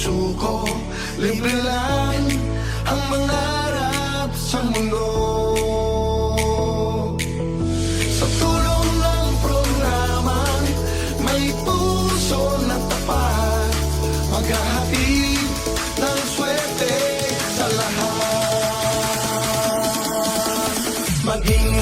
puso ko. Libre lang ang mangarap sa mundo. Sa tulong ng programang may puso na tapat, maghahatid ng swerte sa lahat. Maging